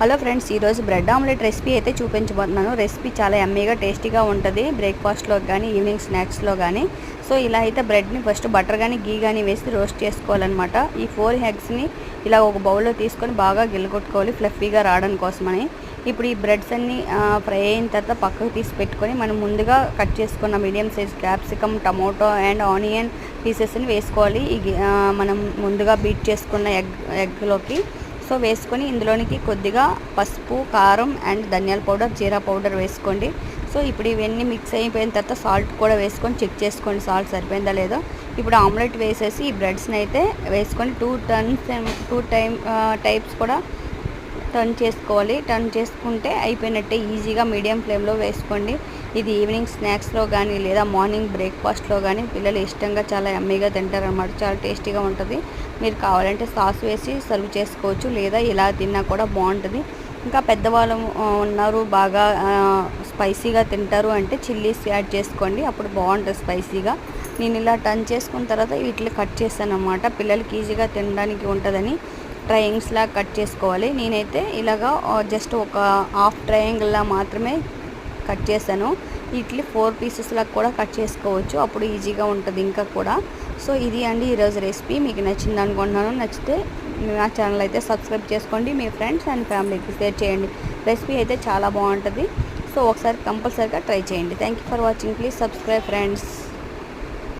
Hello friends, ఈరోజు bread omelette recipe అయితే చూపించబోతున్నాను. రెసిపీ చాలా యమ్మీగా టేస్టీగా ఉంటుంది బ్రేక్ఫాస్ట్లో కానీ ఈవినింగ్ స్నాక్స్లో కానీ. సో ఇలా అయితే బ్రెడ్ని ఫస్ట్ బటర్ కానీ గీ కానీ వేసి రోస్ట్ చేసుకోవాలన్నమాట. ఈ 4 ఎగ్స్ని ఇలా ఒక బౌల్లో తీసుకొని బాగా గిల్లగొట్టుకోవాలి ఫ్లఫీగా రావడం కోసమని. ఇప్పుడు ఈ బ్రెడ్స్ అన్నీ ఫ్రై అయిన తర్వాత పక్కకు తీసి పెట్టుకొని మనం ముందుగా కట్ చేసుకున్న medium size capsicum, tomato and onion పీసెస్ని వేసుకోవాలి. మనం ముందుగా బీట్ చేసుకున్న ఎగ్లోకి సో వేసుకొని ఇందులోనికి కొద్దిగా పసుపు, కారం అండ్ ధనియాల పౌడర్, జీరా పౌడర్ వేసుకోండి. సో ఇప్పుడు ఇవన్నీ మిక్స్ అయిపోయిన తర్వాత సాల్ట్ కూడా వేసుకొని చెక్ చేసుకోండి సాల్ట్ సరిపోయిందా లేదో. ఇప్పుడు ఆమ్లెట్ వేసేసి ఈ బ్రెడ్స్ని అయితే వేసుకొని 2 టైప్స్ కూడా టర్న్ చేసుకోవాలి. టర్న్ చేసుకుంటే అయిపోయినట్టే. ఈజీగా మీడియం ఫ్లేమ్లో వేసుకోండి. ఇది ఈవినింగ్ స్నాక్స్లో కానీ లేదా మార్నింగ్ బ్రేక్ఫాస్ట్లో కానీ పిల్లలు ఇష్టంగా చాలా యమ్మీగా తింటారనమాట. చాలా టేస్టీగా ఉంటుంది. మీరు కావాలంటే సాస్ వేసి సర్వ్ చేసుకోవచ్చు, లేదా ఇలా తిన్నా కూడా బాగుంటుంది. ఇంకా పెద్దవాళ్ళు ఉన్నారు, బాగా స్పైసీగా తింటారు అంటే చిల్లీస్ యాడ్ చేసుకోండి, అప్పుడు బాగుంటుంది స్పైసీగా. నేను ఇలా టర్న్ చేసుకున్న తర్వాత వీటిని కట్ చేశాను అన్నమాట. పిల్లలకి ఈజీగా తినడానికి ఉంటుందని ట్రయాంగిల్స్లా కట్ చేసుకోవాలి. నేనైతే ఇలాగా జస్ట్ ఒక హాఫ్ ట్రయాంగిల్లా మాత్రమే కట్ చేశాను. వీటిని 4 పీసెస్లా కూడా కట్ చేసుకోవచ్చు, అప్పుడు ఈజీగా ఉంటుంది ఇంకా కూడా. సో ఇది అండి ఈరోజు రెసిపీ. మీకు నచ్చింది అనుకుంటున్నాను. నచ్చితే నా ఛానల్ అయితే సబ్స్క్రైబ్ చేసుకోండి, మీ ఫ్రెండ్స్ అండ్ ఫ్యామిలీకి షేర్ చేయండి. రెసిపీ అయితే చాలా బాగుంటుంది. సో ఒకసారి కంపల్సరీగా ట్రై చేయండి. Thank you for watching. Please subscribe friends.